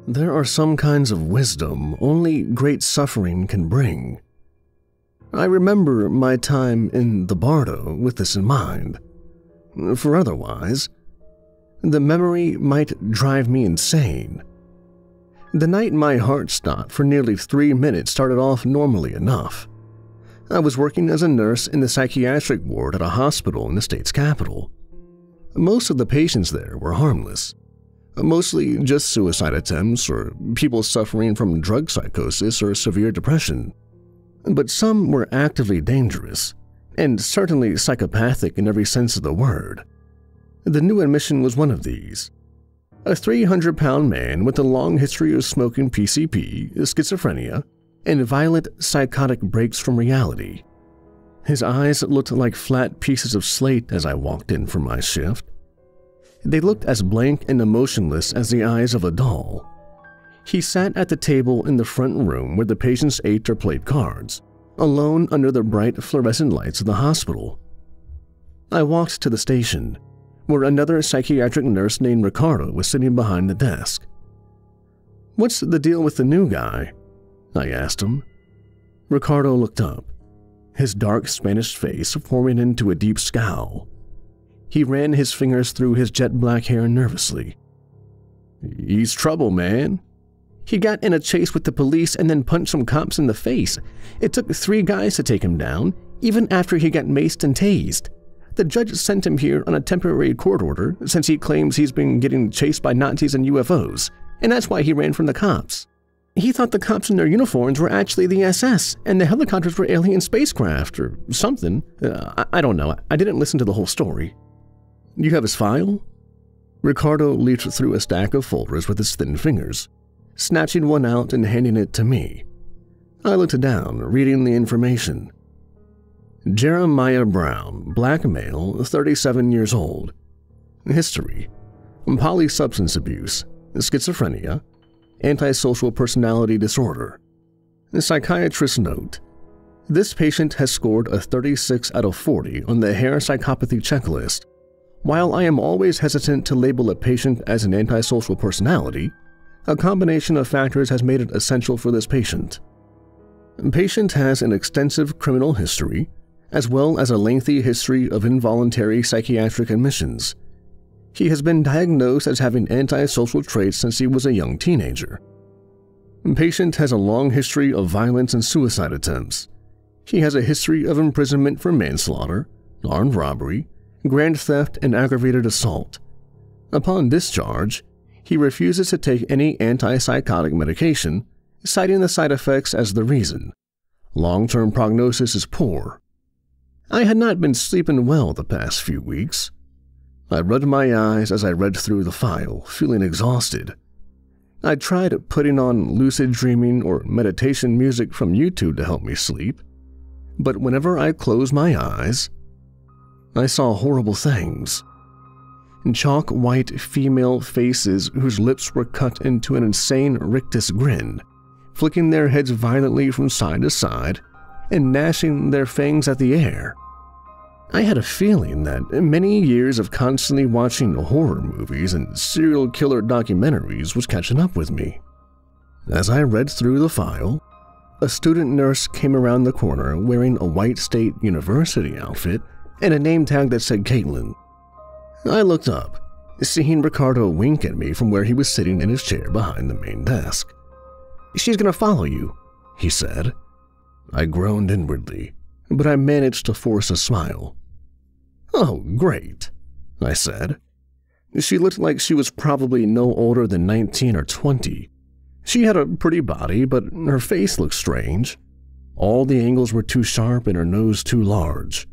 There are some kinds of wisdom only great suffering can bring. I remember my time in the Bardo with this in mind. For otherwise, the memory might drive me insane. The night my heart stopped for nearly 3 minutes started off normally enough. I was working as a nurse in the psychiatric ward at a hospital in the state's capital. Most of the patients there were harmless, mostly just suicide attempts or people suffering from drug psychosis or severe depression. But some were actively dangerous, and certainly psychopathic in every sense of the word. The new admission was one of these. A 300-pound man with a long history of smoking PCP, schizophrenia, and violent psychotic breaks from reality. His eyes looked like flat pieces of slate as I walked in for my shift. They looked as blank and emotionless as the eyes of a doll. He sat at the table in the front room where the patients ate or played cards, alone under the bright fluorescent lights of the hospital. I walked to the station, where another psychiatric nurse named Ricardo was sitting behind the desk. "What's the deal with the new guy?" I asked him. Ricardo looked up, his dark Spanish face forming into a deep scowl. He ran his fingers through his jet black hair nervously. "He's trouble, man. He got in a chase with the police and then punched some cops in the face. It took 3 guys to take him down, even after he got maced and tased. The judge sent him here on a temporary court order since he claims he's been getting chased by Nazis and UFOs, and that's why he ran from the cops. He thought the cops in their uniforms were actually the SS, and the helicopters were alien spacecraft or something. I don't know. I didn't listen to the whole story." "You have his file?" Ricardo leafed through a stack of folders with his thin fingers, snatching one out and handing it to me. I looked down, reading the information. Jeremiah Brown, black male, 37 years old. History: polysubstance abuse, schizophrenia, antisocial personality disorder. Psychiatrist note: this patient has scored a 36 out of 40 on the Hare psychopathy checklist. While I am always hesitant to label a patient as an antisocial personality, a combination of factors has made it essential for this patient. Patient has an extensive criminal history, as well as a lengthy history of involuntary psychiatric admissions. He has been diagnosed as having antisocial traits since he was a young teenager. Patient has a long history of violence and suicide attempts. He has a history of imprisonment for manslaughter, armed robbery, grand theft, and aggravated assault. Upon discharge, he refuses to take any antipsychotic medication, citing the side effects as the reason. Long-term prognosis is poor. I had not been sleeping well the past few weeks. I rubbed my eyes as I read through the file, feeling exhausted. I tried putting on lucid dreaming or meditation music from YouTube to help me sleep, but whenever I closed my eyes, I saw horrible things. Chalk-white female faces whose lips were cut into an insane rictus grin, flicking their heads violently from side to side and gnashing their fangs at the air. I had a feeling that many years of constantly watching horror movies and serial killer documentaries was catching up with me. As I read through the file, a student nurse came around the corner wearing a white State University outfit and a name tag that said Caitlin. I looked up, seeing Ricardo wink at me from where he was sitting in his chair behind the main desk. "She's gonna follow you," he said. I groaned inwardly, but I managed to force a smile. "Oh, great," I said. She looked like she was probably no older than 19 or 20. She had a pretty body, but her face looked strange. All the angles were too sharp and her nose too large.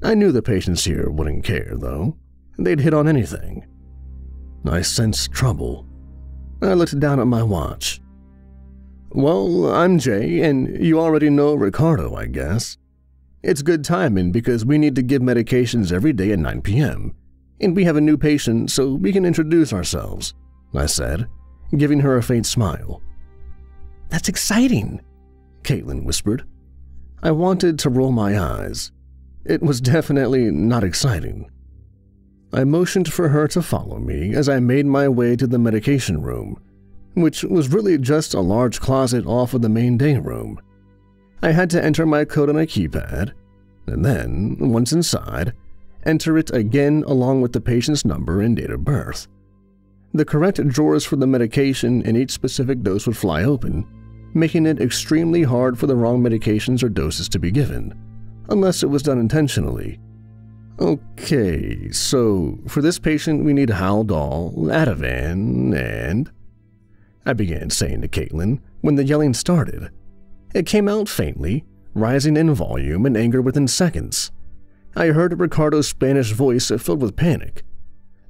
I knew the patients here wouldn't care, though. They'd hit on anything. I sensed trouble. I looked down at my watch. "Well, I'm Jay, and you already know Ricardo, I guess. It's good timing because we need to give medications every day at 9 p.m., and we have a new patient so we can introduce ourselves," I said, giving her a faint smile. "That's exciting," Caitlin whispered. I wanted to roll my eyes. It was definitely not exciting. I motioned for her to follow me as I made my way to the medication room, which was really just a large closet off of the main day room. I had to enter my code on a keypad, and then, once inside, enter it again along with the patient's number and date of birth. The correct drawers for the medication in each specific dose would fly open, making it extremely hard for the wrong medications or doses to be given, unless it was done intentionally. Okay, so for this patient we need Haldol, Ativan, and… I began saying to Caitlin when the yelling started. It came out faintly, rising in volume and anger within seconds. I heard Ricardo's Spanish voice filled with panic.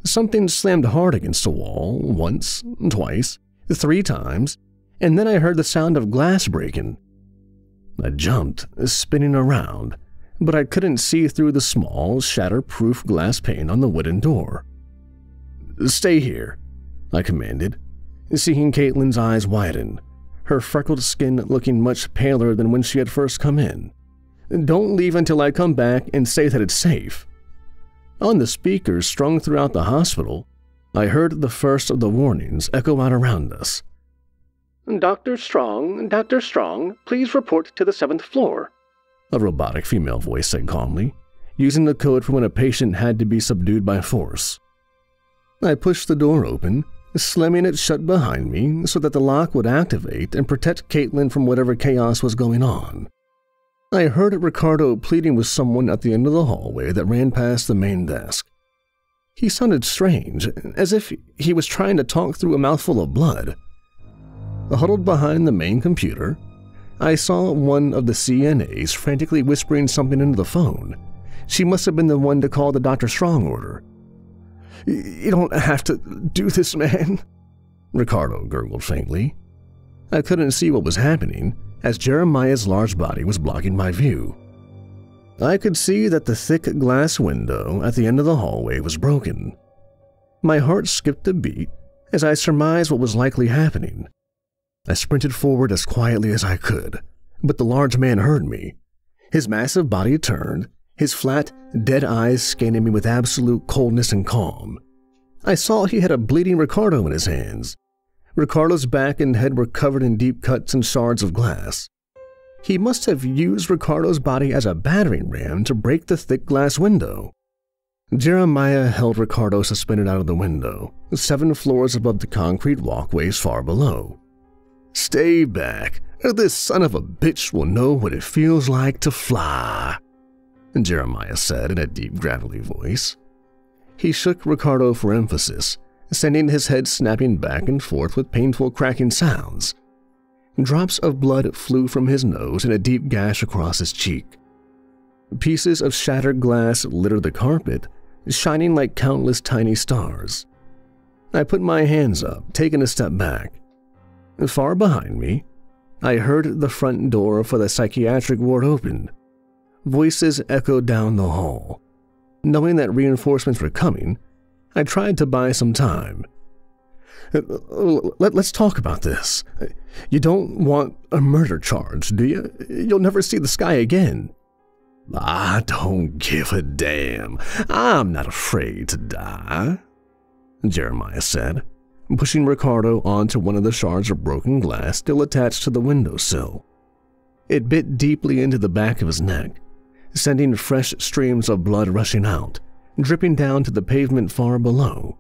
Something slammed hard against the wall, once, twice, 3 times, and then I heard the sound of glass breaking. I jumped, spinning around, but I couldn't see through the small, shatter-proof glass pane on the wooden door. "Stay here," I commanded, seeing Caitlin's eyes widen, her freckled skin looking much paler than when she had first come in. "Don't leave until I come back and say that it's safe." On the speakers strung throughout the hospital, I heard the first of the warnings echo out around us. Dr. Strong, please report to the 7th floor," a robotic female voice said calmly, using the code for when a patient had to be subdued by force. I pushed the door open, slamming it shut behind me so that the lock would activate and protect Caitlin from whatever chaos was going on. I heard Ricardo pleading with someone at the end of the hallway that ran past the main desk. He sounded strange, as if he was trying to talk through a mouthful of blood. Huddled behind the main computer, I saw one of the CNAs frantically whispering something into the phone. She must have been the one to call the Dr. Strong order. "You don't have to do this, man," Ricardo gurgled faintly. I couldn't see what was happening, as Jeremiah's large body was blocking my view. I could see that the thick glass window at the end of the hallway was broken. My heart skipped a beat as I surmised what was likely happening. I sprinted forward as quietly as I could, but the large man heard me. His massive body turned, his flat, dead eyes scanning me with absolute coldness and calm. I saw he had a bleeding Ricardo in his hands. Ricardo's back and head were covered in deep cuts and shards of glass. He must have used Ricardo's body as a battering ram to break the thick glass window. Jeremiah held Ricardo suspended out of the window, 7 floors above the concrete walkways far below. "Stay back, or this son of a bitch will know what it feels like to fly," Jeremiah said in a deep, gravelly voice. He shook Ricardo for emphasis, sending his head snapping back and forth with painful cracking sounds. Drops of blood flew from his nose and a deep gash across his cheek. Pieces of shattered glass littered the carpet, shining like countless tiny stars. I put my hands up, taking a step back. Far behind me, I heard the front door for the psychiatric ward open. Voices echoed down the hall. Knowing that reinforcements were coming, I tried to buy some time. Let's talk about this. You don't want a murder charge, do you? You'll never see the sky again." "I don't give a damn. I'm not afraid to die," Jeremiah said, pushing Ricardo onto one of the shards of broken glass still attached to the windowsill. It bit deeply into the back of his neck, sending fresh streams of blood rushing out, dripping down to the pavement far below.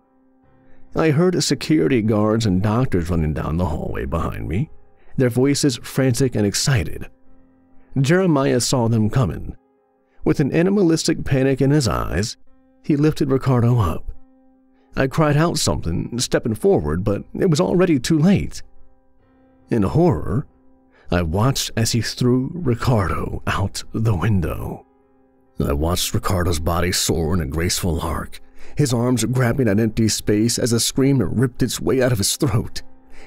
I heard security guards and doctors running down the hallway behind me, their voices frantic and excited. Jeremiah saw them coming. With an animalistic panic in his eyes, he lifted Ricardo up. I cried out something, stepping forward, but it was already too late. In horror, I watched as he threw Ricardo out the window. I watched Ricardo's body soar in a graceful arc, his arms grabbing at empty space as a scream ripped its way out of his throat.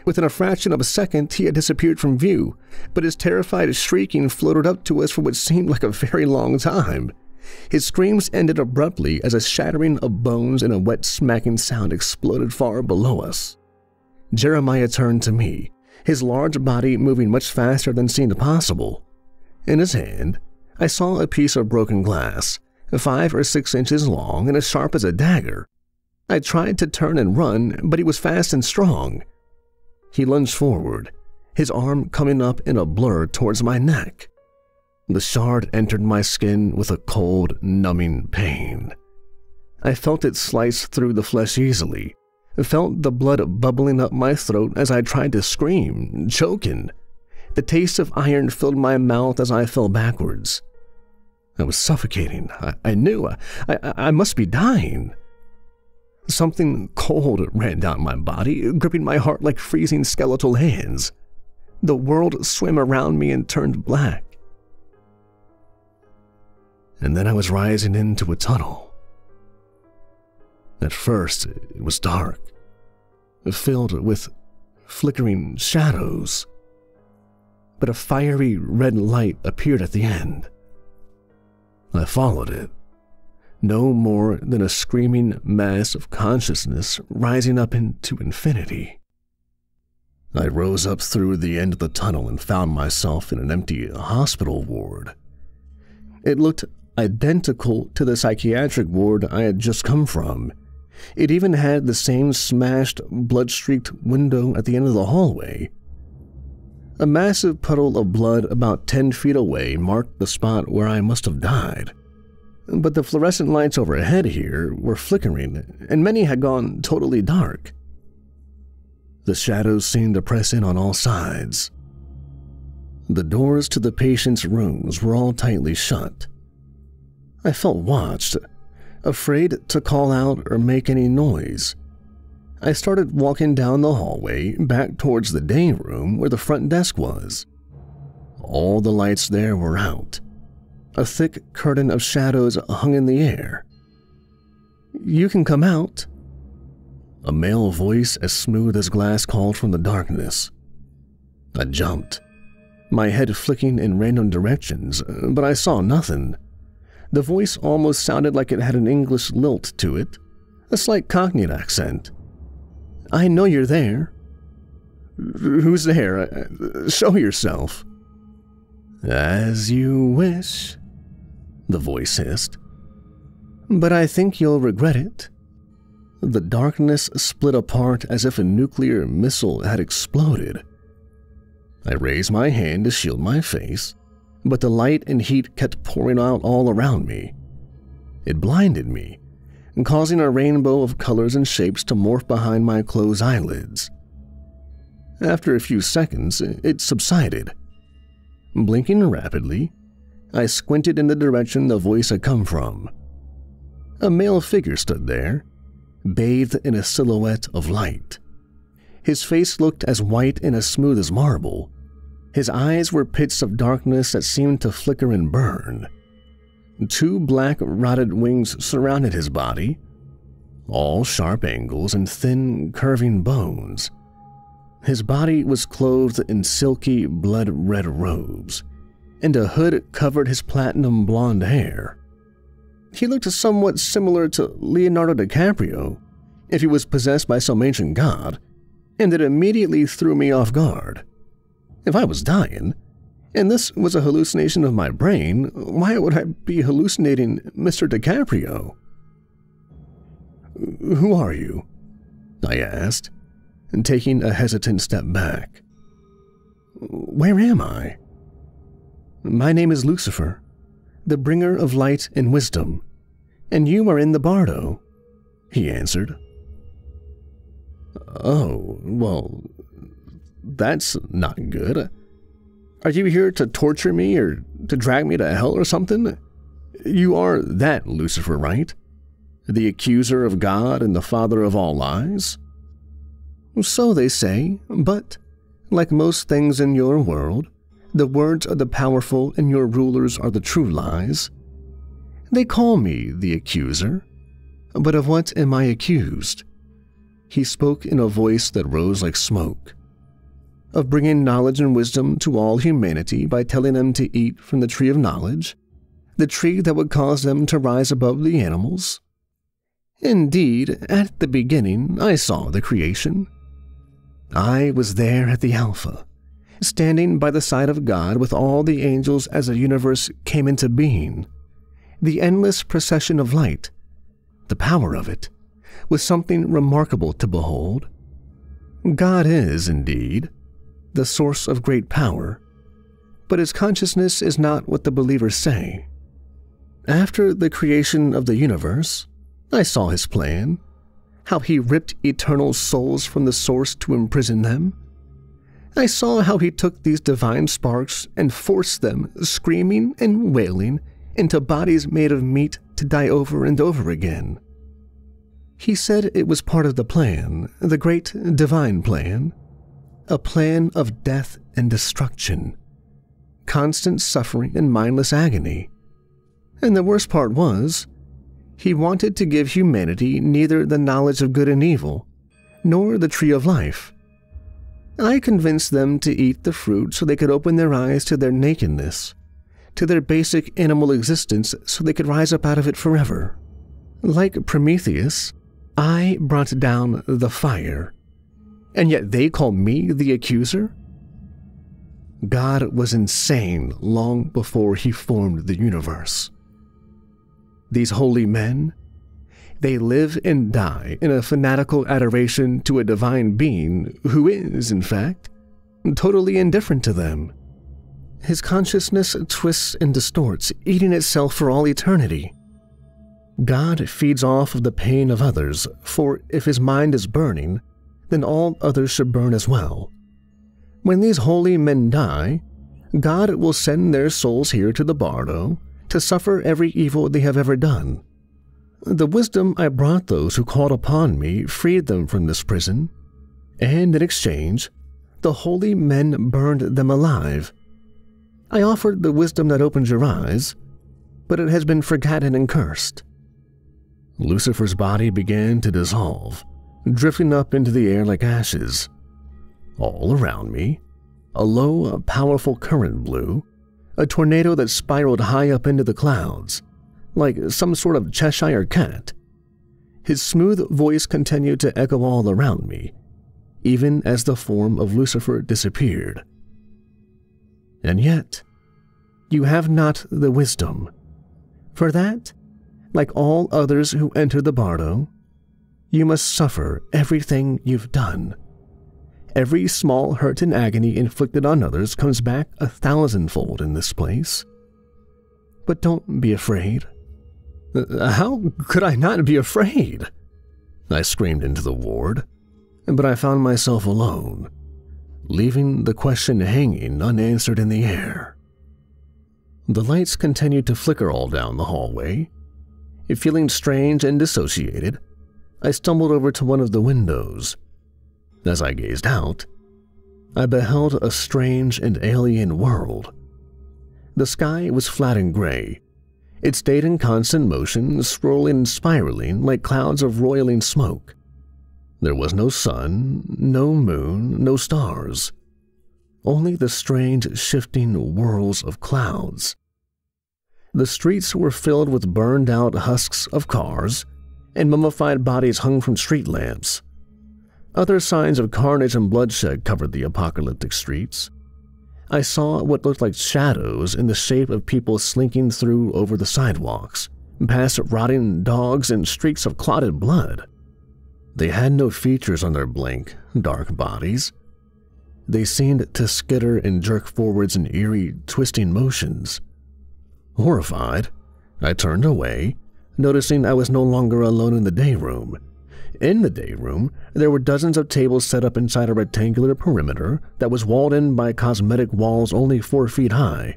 Within a fraction of a second, he had disappeared from view, but his terrified shrieking floated up to us for what seemed like a very long time. His screams ended abruptly as a shattering of bones and a wet smacking sound exploded far below us. Jeremiah turned to me, his large body moving much faster than seemed possible. In his hand, I saw a piece of broken glass, 5 or 6 inches long and as sharp as a dagger. I tried to turn and run, but he was fast and strong. He lunged forward, his arm coming up in a blur towards my neck. The shard entered my skin with a cold, numbing pain. I felt it slice through the flesh easily, felt the blood bubbling up my throat as I tried to scream, choking. The taste of iron filled my mouth as I fell backwards. I was suffocating. I knew I must be dying. Something cold ran down my body, gripping my heart like freezing skeletal hands. The world swam around me and turned black. And then I was rising into a tunnel. At first, it was dark, filled with flickering shadows. But a fiery red light appeared at the end. I followed it. No more than a screaming mass of consciousness rising up into infinity. I rose up through the end of the tunnel and found myself in an empty hospital ward. It looked identical to the psychiatric ward I had just come from. It even had the same smashed, blood-streaked window at the end of the hallway. A massive puddle of blood about 10 feet away marked the spot where I must have died. But the fluorescent lights overhead here were flickering, and many had gone totally dark. The shadows seemed to press in on all sides. The doors to the patients' rooms were all tightly shut. I felt watched, afraid to call out or make any noise. I started walking down the hallway back towards the day room where the front desk was. All the lights there were out. A thick curtain of shadows hung in the air. "You can come out." A male voice as smooth as glass called from the darkness. I jumped, my head flicking in random directions, but I saw nothing. The voice almost sounded like it had an English lilt to it, a slight Cockney accent. "I know you're there." "Who's there? Show yourself." "As you wish," the voice hissed. "But I think you'll regret it." The darkness split apart as if a nuclear missile had exploded. I raised my hand to shield my face, but the light and heat kept pouring out all around me. It blinded me, causing a rainbow of colors and shapes to morph behind my closed eyelids. After a few seconds, it subsided. Blinking rapidly, I squinted in the direction the voice had come from. A male figure stood there, bathed in a silhouette of light. His face looked as white and as smooth as marble. His eyes were pits of darkness that seemed to flicker and burn. 2 black rotted wings surrounded his body, all sharp angles and thin, curving bones. His body was clothed in silky, blood-red robes, and a hood covered his platinum blonde hair. He looked somewhat similar to Leonardo DiCaprio if he was possessed by some ancient god, and it immediately threw me off guard. If I was dying, and this was a hallucination of my brain, why would I be hallucinating Mr. DiCaprio? "Who are you?" I asked, taking a hesitant step back. "Where am I?" "My name is Lucifer, the bringer of light and wisdom, and you are in the Bardo," he answered. "Oh, well, that's not good. Are you here to torture me or to drag me to hell or something? You are that Lucifer, right? The accuser of God and the father of all lies?" "So they say, but, like most things in your world, the words of the powerful and your rulers are the true lies. They call me the accuser, but of what am I accused?" He spoke in a voice that rose like smoke. "Of bringing knowledge and wisdom to all humanity by telling them to eat from the tree of knowledge, the tree that would cause them to rise above the animals. Indeed, at the beginning I saw the creation. I was there at the Alpha, standing by the side of God with all the angels as the universe came into being. The endless procession of light, the power of it, was something remarkable to behold. God is, indeed, the source of great power, but his consciousness is not what the believers say. After the creation of the universe, I saw his plan, how he ripped eternal souls from the source to imprison them. I saw how he took these divine sparks and forced them, screaming and wailing, into bodies made of meat to die over and over again. He said it was part of the plan, the great divine plan, a plan of death and destruction, constant suffering and mindless agony. And the worst part was, he wanted to give humanity neither the knowledge of good and evil, nor the tree of life. I convinced them to eat the fruit so they could open their eyes to their nakedness, to their basic animal existence so they could rise up out of it forever. Like Prometheus, I brought down the fire, and yet they call me the accuser? God was insane long before he formed the universe. These holy men, they live and die in a fanatical adoration to a divine being who is, in fact, totally indifferent to them. His consciousness twists and distorts, eating itself for all eternity. God feeds off of the pain of others, for if his mind is burning, then all others should burn as well. When these holy men die, God will send their souls here to the Bardo to suffer every evil they have ever done. The wisdom I brought those who called upon me freed them from this prison, and in exchange, the holy men burned them alive. I offered the wisdom that opens your eyes, but it has been forgotten and cursed. Lucifer's body began to dissolve, drifting up into the air like ashes. All around me, a low, powerful current blew, a tornado that spiraled high up into the clouds, like some sort of Cheshire cat. His smooth voice continued to echo all around me, even as the form of Lucifer disappeared. And yet, you have not the wisdom. For that, like all others who enter the Bardo, you must suffer everything you've done. Every small hurt and agony inflicted on others comes back 1,000-fold in this place. But don't be afraid. How could I not be afraid? I screamed into the ward, but I found myself alone, leaving the question hanging unanswered in the air. The lights continued to flicker all down the hallway. Feeling strange and dissociated, I stumbled over to one of the windows. As I gazed out, I beheld a strange and alien world. The sky was flat and gray. It stayed in constant motion, scrolling and spiraling like clouds of roiling smoke. There was no sun, no moon, no stars. Only the strange, shifting whirls of clouds. The streets were filled with burned-out husks of cars, and mummified bodies hung from street lamps. Other signs of carnage and bloodshed covered the apocalyptic streets. I saw what looked like shadows in the shape of people slinking through over the sidewalks, past rotting dogs and streaks of clotted blood. They had no features on their blank, dark bodies. They seemed to skitter and jerk forwards in eerie, twisting motions. Horrified, I turned away, noticing I was no longer alone in the day room. In the day room, there were dozens of tables set up inside a rectangular perimeter that was walled in by cosmetic walls only 4 feet high.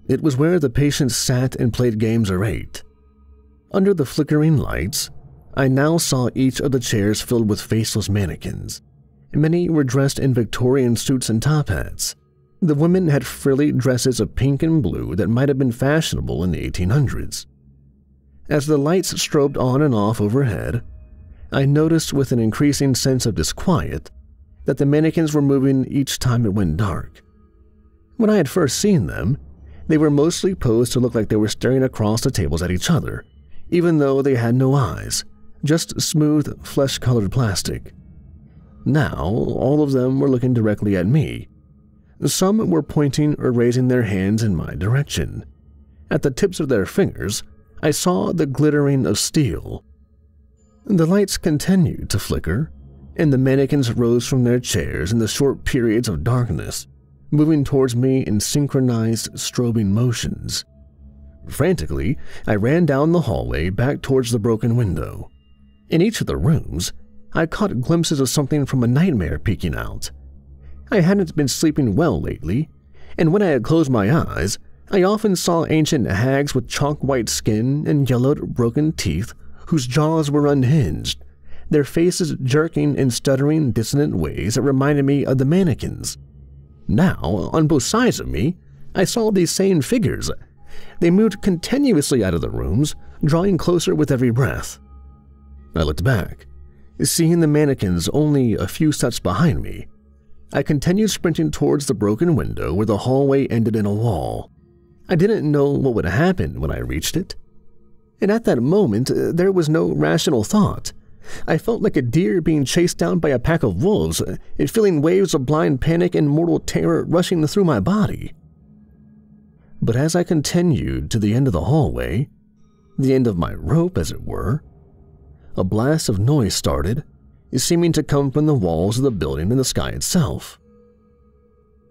It was where the patients sat and played games or ate. Under the flickering lights, I now saw each of the chairs filled with faceless mannequins. Many were dressed in Victorian suits and top hats. The women had frilly dresses of pink and blue that might have been fashionable in the 1800s. As the lights strobed on and off overhead, I noticed with an increasing sense of disquiet that the mannequins were moving each time it went dark. When I had first seen them, they were mostly posed to look like they were staring across the tables at each other, even though they had no eyes, just smooth, flesh-colored plastic. Now, all of them were looking directly at me. Some were pointing or raising their hands in my direction. At the tips of their fingers, I saw the glittering of steel. The lights continued to flicker, and the mannequins rose from their chairs in the short periods of darkness, moving towards me in synchronized strobing motions. Frantically, I ran down the hallway back towards the broken window. In each of the rooms, I caught glimpses of something from a nightmare peeking out. I hadn't been sleeping well lately, and when I had closed my eyes, I often saw ancient hags with chalk-white skin and yellowed, broken teeth whose jaws were unhinged, their faces jerking in stuttering, dissonant ways that reminded me of the mannequins. Now, on both sides of me, I saw these same figures. They moved continuously out of the rooms, drawing closer with every breath. I looked back, seeing the mannequins only a few steps behind me. I continued sprinting towards the broken window where the hallway ended in a wall. I didn't know what would happen when I reached it. And at that moment, there was no rational thought. I felt like a deer being chased down by a pack of wolves, feeling waves of blind panic and mortal terror rushing through my body. But as I continued to the end of the hallway, the end of my rope, as it were, a blast of noise started, seeming to come from the walls of the building and the sky itself.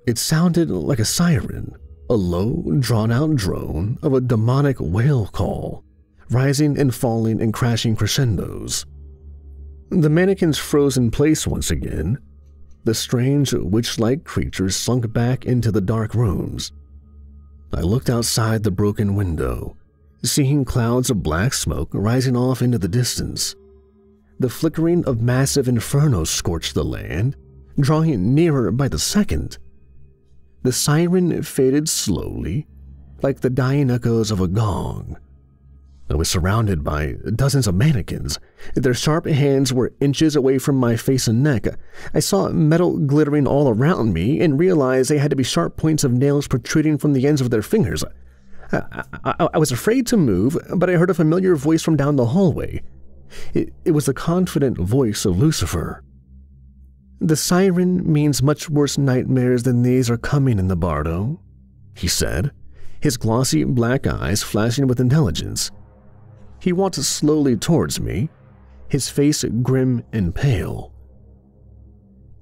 It sounded like a siren, a low, drawn-out drone of a demonic whale call, rising and falling in crashing crescendos. The mannequins froze in place once again. The strange, witch-like creatures slunk back into the dark rooms. I looked outside the broken window, seeing clouds of black smoke rising off into the distance. The flickering of massive infernos scorched the land, drawing nearer by the second. The siren faded slowly, like the dying echoes of a gong. I was surrounded by dozens of mannequins. Their sharp hands were inches away from my face and neck. I saw metal glittering all around me and realized they had to be sharp points of nails protruding from the ends of their fingers. I was afraid to move, but I heard a familiar voice from down the hallway. It was the confident voice of Lucifer. "The siren means much worse nightmares than these are coming in the Bardo," he said, his glossy black eyes flashing with intelligence. He walked slowly towards me, his face grim and pale.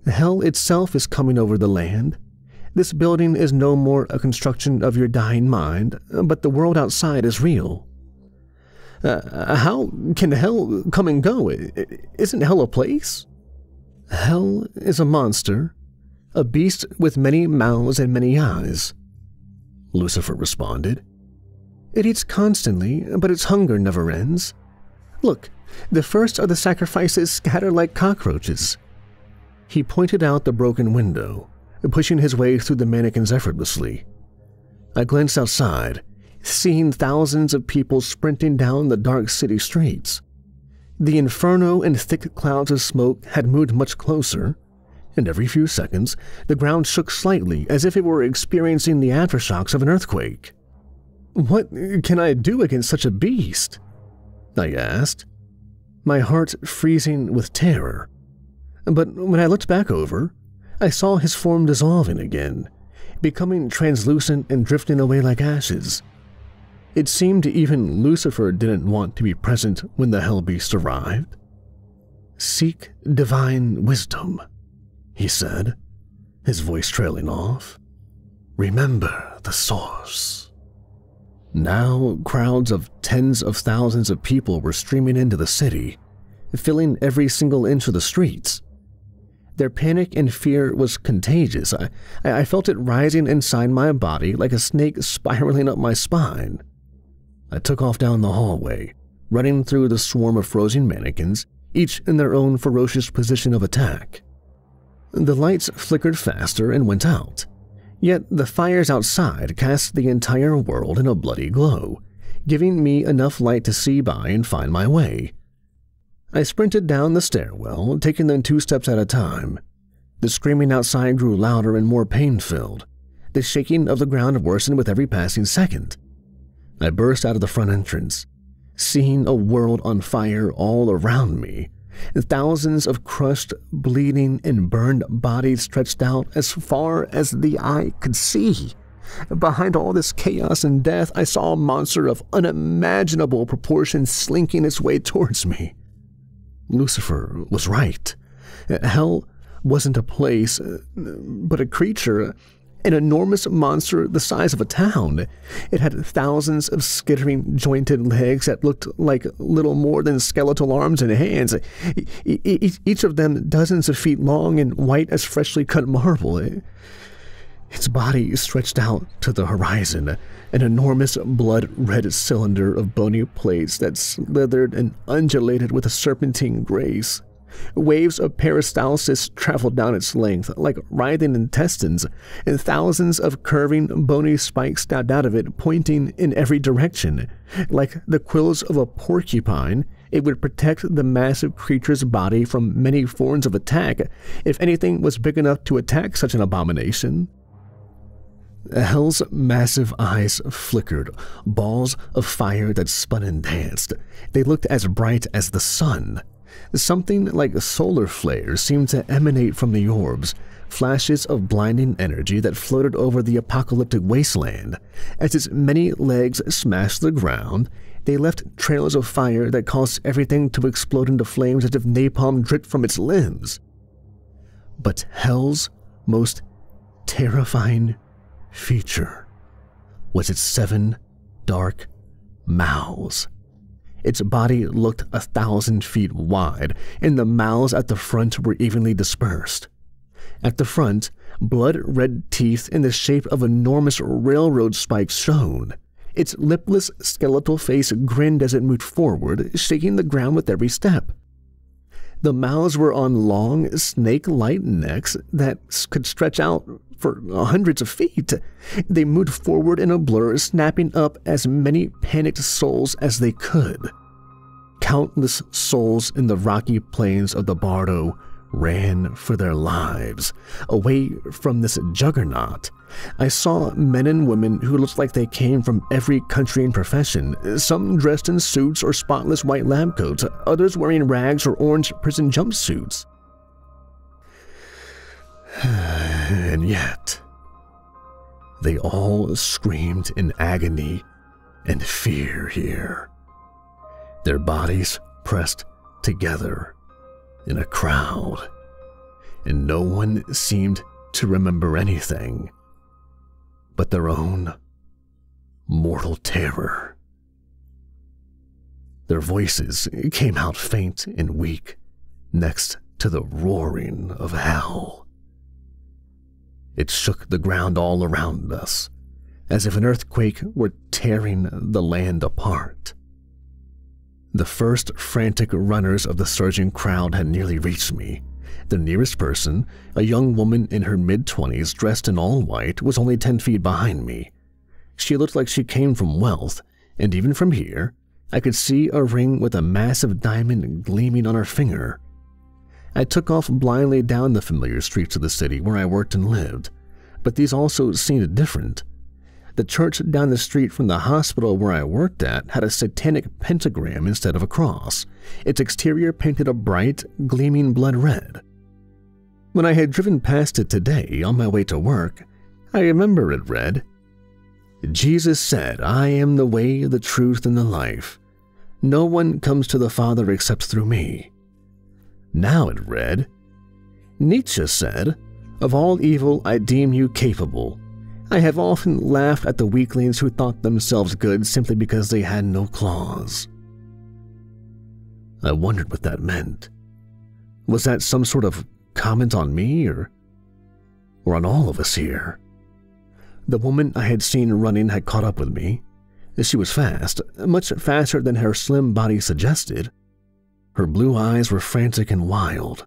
"Hell itself is coming over the land. This building is no more a construction of your dying mind, but the world outside is real." How can hell come and go? Isn't hell a place?" "Hell is a monster, a beast with many mouths and many eyes," Lucifer responded. "It eats constantly, but its hunger never ends. Look, the first of the sacrifices scatter like cockroaches." He pointed out the broken window, pushing his way through the mannequins effortlessly. I glanced outside, seeing thousands of people sprinting down the dark city streets. The inferno and thick clouds of smoke had moved much closer, and every few seconds the ground shook slightly as if it were experiencing the aftershocks of an earthquake. "What can I do against such a beast?" I asked, my heart freezing with terror. But when I looked back over, I saw his form dissolving again, becoming translucent and drifting away like ashes. It seemed even Lucifer didn't want to be present when the hell beast arrived. "Seek divine wisdom," he said, his voice trailing off. "Remember the source." Now, crowds of tens of thousands of people were streaming into the city, filling every single inch of the streets. Their panic and fear was contagious. I felt it rising inside my body like a snake spiraling up my spine. I took off down the hallway, running through the swarm of frozen mannequins, each in their own ferocious position of attack. The lights flickered faster and went out, yet the fires outside cast the entire world in a bloody glow, giving me enough light to see by and find my way. I sprinted down the stairwell, taking them 2 steps at a time. The screaming outside grew louder and more pain-filled. The shaking of the ground worsened with every passing second. I burst out of the front entrance, seeing a world on fire all around me, and thousands of crushed, bleeding, and burned bodies stretched out as far as the eye could see. Behind all this chaos and death, I saw a monster of unimaginable proportions slinking its way towards me. Lucifer was right. Hell wasn't a place, but a creature, an enormous monster the size of a town. It had thousands of skittering, jointed legs that looked like little more than skeletal arms and hands, each of them dozens of feet long and white as freshly cut marble. Its body stretched out to the horizon, an enormous blood-red cylinder of bony plates that slithered and undulated with a serpentine grace. Waves of peristalsis traveled down its length, like writhing intestines, and thousands of curving, bony spikes stabbed out of it, pointing in every direction. Like the quills of a porcupine, it would protect the massive creature's body from many forms of attack, if anything was big enough to attack such an abomination. Hell's massive eyes flickered, balls of fire that spun and danced. They looked as bright as the sun. Something like solar flares seemed to emanate from the orbs, flashes of blinding energy that floated over the apocalyptic wasteland. As its many legs smashed the ground, they left trails of fire that caused everything to explode into flames as if napalm dripped from its limbs. But Hell's most terrifying feature was its 7 dark mouths. Its body looked 1,000 feet wide, and the mouths at the front were evenly dispersed. At the front, blood-red teeth in the shape of enormous railroad spikes shone. Its lipless skeletal face grinned as it moved forward, shaking the ground with every step. The mouths were on long, snake-like necks that could stretch out for hundreds of feet. They moved forward in a blur, snapping up as many panicked souls as they could. Countless souls in the rocky plains of the Bardo ran for their lives, away from this juggernaut. I saw men and women who looked like they came from every country and profession, some dressed in suits or spotless white lab coats, others wearing rags or orange prison jumpsuits. And yet, they all screamed in agony and fear here. Their bodies pressed together in a crowd, and no one seemed to remember anything but their own mortal terror. Their voices came out faint and weak next to the roaring of hell. It shook the ground all around us, as if an earthquake were tearing the land apart. The first frantic runners of the surging crowd had nearly reached me. The nearest person, a young woman in her mid-20s dressed in all white, was only 10 feet behind me. She looked like she came from wealth, and even from here, I could see a ring with a massive diamond gleaming on her finger. I took off blindly down the familiar streets of the city where I worked and lived, but these also seemed different. The church down the street from the hospital where I worked at had a satanic pentagram instead of a cross, its exterior painted a bright, gleaming blood red. When I had driven past it today on my way to work, I remember it read, "Jesus said, 'I am the way, the truth, and the life. No one comes to the Father except through me.' Now it read, "Nietzsche said, 'Of all evil I deem you capable. I have often laughed at the weaklings who thought themselves good simply because they had no claws.'" I wondered what that meant. Was that some sort of comment on me or on all of us here? The woman I had seen running had caught up with me. She was fast, much faster than her slim body suggested. Her blue eyes were frantic and wild,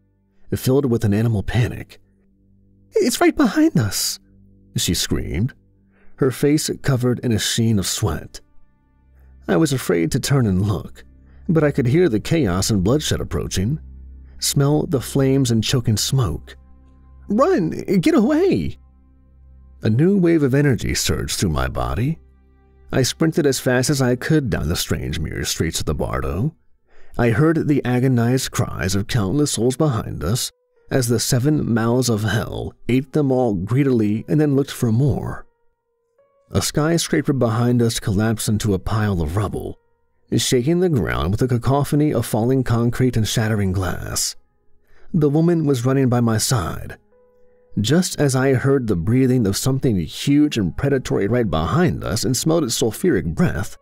filled with an animal panic. "It's right behind us," she screamed, her face covered in a sheen of sweat. I was afraid to turn and look, but I could hear the chaos and bloodshed approaching, smell the flames and choking smoke. "Run! Get away!" A new wave of energy surged through my body. I sprinted as fast as I could down the strange mirror streets of the Bardo. I heard the agonized cries of countless souls behind us as the 7 mouths of hell ate them all greedily and then looked for more. A skyscraper behind us collapsed into a pile of rubble, shaking the ground with a cacophony of falling concrete and shattering glass. The woman was running by my side. Just as I heard the breathing of something huge and predatory right behind us and smelled its sulfuric breath,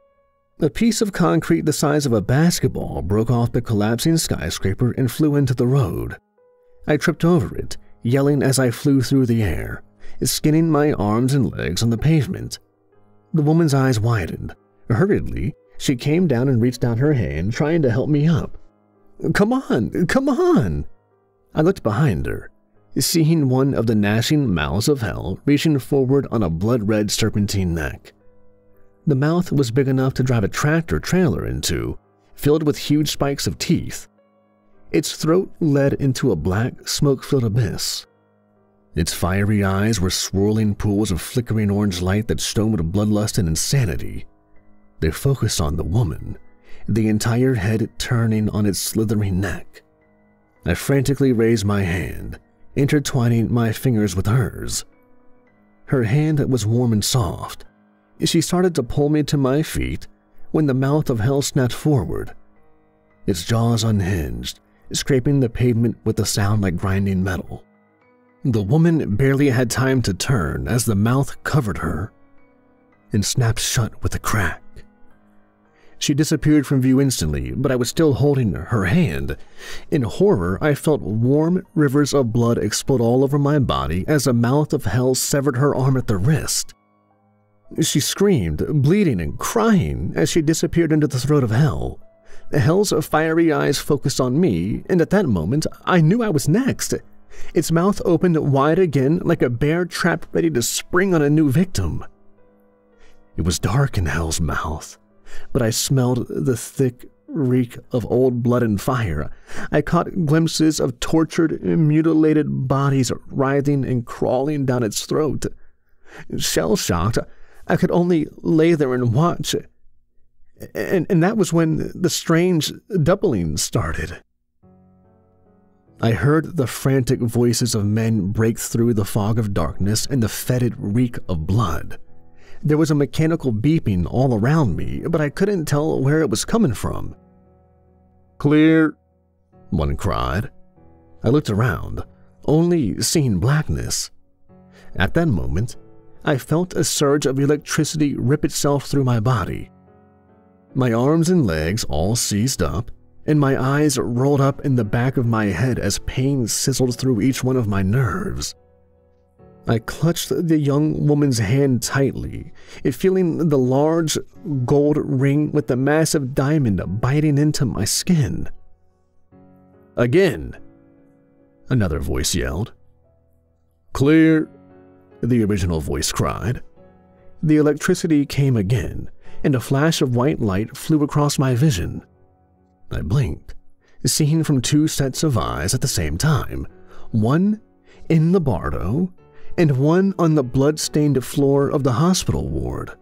a piece of concrete the size of a basketball broke off the collapsing skyscraper and flew into the road. I tripped over it, yelling as I flew through the air, skinning my arms and legs on the pavement. The woman's eyes widened. Hurriedly, she came down and reached out her hand, trying to help me up. "Come on, come on!" I looked behind her, seeing one of the gnashing mouths of hell reaching forward on a blood-red serpentine neck. The mouth was big enough to drive a tractor-trailer into, filled with huge spikes of teeth. Its throat led into a black, smoke-filled abyss. Its fiery eyes were swirling pools of flickering orange light that shone with bloodlust and insanity. They focused on the woman, the entire head turning on its slithering neck. I frantically raised my hand, intertwining my fingers with hers. Her hand was warm and soft. She started to pull me to my feet when the mouth of hell snapped forward. Its jaws unhinged, scraping the pavement with a sound like grinding metal. The woman barely had time to turn as the mouth covered her and snapped shut with a crack. She disappeared from view instantly, but I was still holding her hand. In horror, I felt warm rivers of blood explode all over my body as the mouth of hell severed her arm at the wrist. She screamed, bleeding and crying as she disappeared into the throat of hell. Hell's fiery eyes focused on me, and at that moment, I knew I was next. Its mouth opened wide again like a bear trapped ready to spring on a new victim. It was dark in hell's mouth, but I smelled the thick reek of old blood and fire. I caught glimpses of tortured, mutilated bodies writhing and crawling down its throat. Shell-shocked, I could only lay there and watch. And that was when the strange doubling started. I heard the frantic voices of men break through the fog of darkness and the fetid reek of blood. There was a mechanical beeping all around me, but I couldn't tell where it was coming from. "Clear," one cried. I looked around, only seeing blackness. At that moment, I felt a surge of electricity rip itself through my body. My arms and legs all seized up, and my eyes rolled up in the back of my head as pain sizzled through each one of my nerves. I clutched the young woman's hand tightly, feeling the large gold ring with the massive diamond biting into my skin. "Again!" another voice yelled. "Clear!" the original voice cried. The electricity came again, and a flash of white light flew across my vision. I blinked, seeing from two sets of eyes at the same time, one in the Bardo and one on the blood-stained floor of the hospital ward.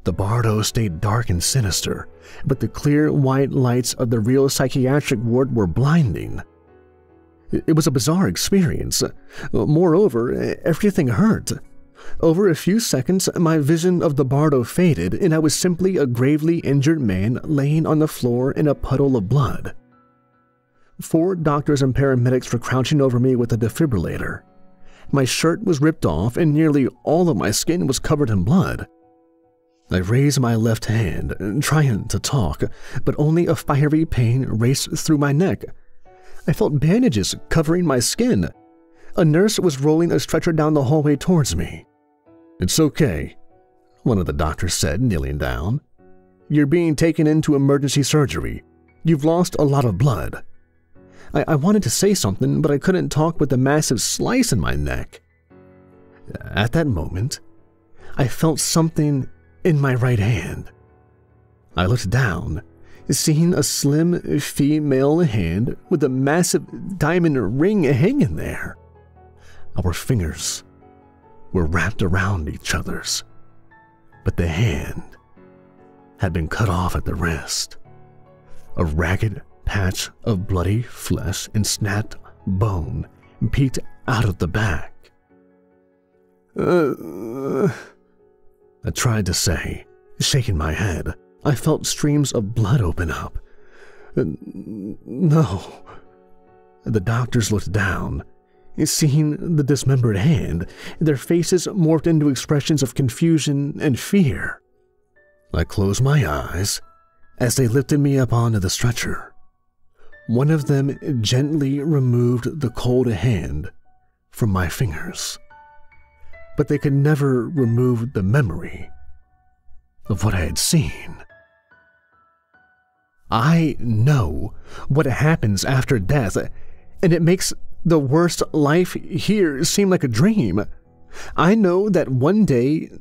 The Bardo stayed dark and sinister, but the clear white lights of the real psychiatric ward were blinding. It was a bizarre experience. Moreover, everything hurt. Over a few seconds, my vision of the Bardo faded, and I was simply a gravely injured man laying on the floor in a puddle of blood. 4 doctors and paramedics were crouching over me with a defibrillator. My shirt was ripped off, and nearly all of my skin was covered in blood. I raised my left hand, trying to talk, but only a fiery pain raced through my neck. I felt bandages covering my skin. A nurse was rolling a stretcher down the hallway towards me. "It's okay," one of the doctors said, kneeling down. "You're being taken into emergency surgery. You've lost a lot of blood." I wanted to say something, but I couldn't talk with the massive slice in my neck. At that moment, I felt something in my right hand. I looked down, seeing a slim female hand with a massive diamond ring hanging there. Our fingers were wrapped around each other's, but the hand had been cut off at the wrist. A ragged patch of bloody flesh and snapped bone peeked out of the back. I tried to say, shaking my head. I felt streams of blood open up. "No." The doctors looked down, seeing the dismembered hand. Their faces morphed into expressions of confusion and fear. I closed my eyes as they lifted me up onto the stretcher. One of them gently removed the cold hand from my fingers, but they could never remove the memory of what I had seen. I know what happens after death, and it makes the worst life here seem like a dream. I know that one day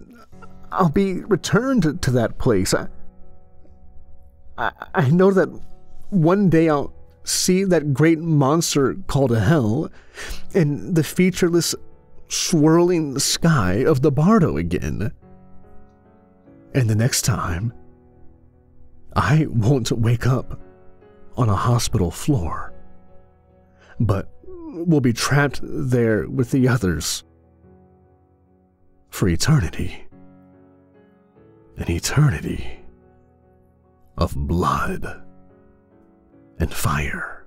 I'll be returned to that place. I know that one day I'll see that great monster called hell and the featureless, swirling sky of the Bardo again. And the next time, I won't wake up on a hospital floor, but will be trapped there with the others for eternity. An eternity of blood and fire.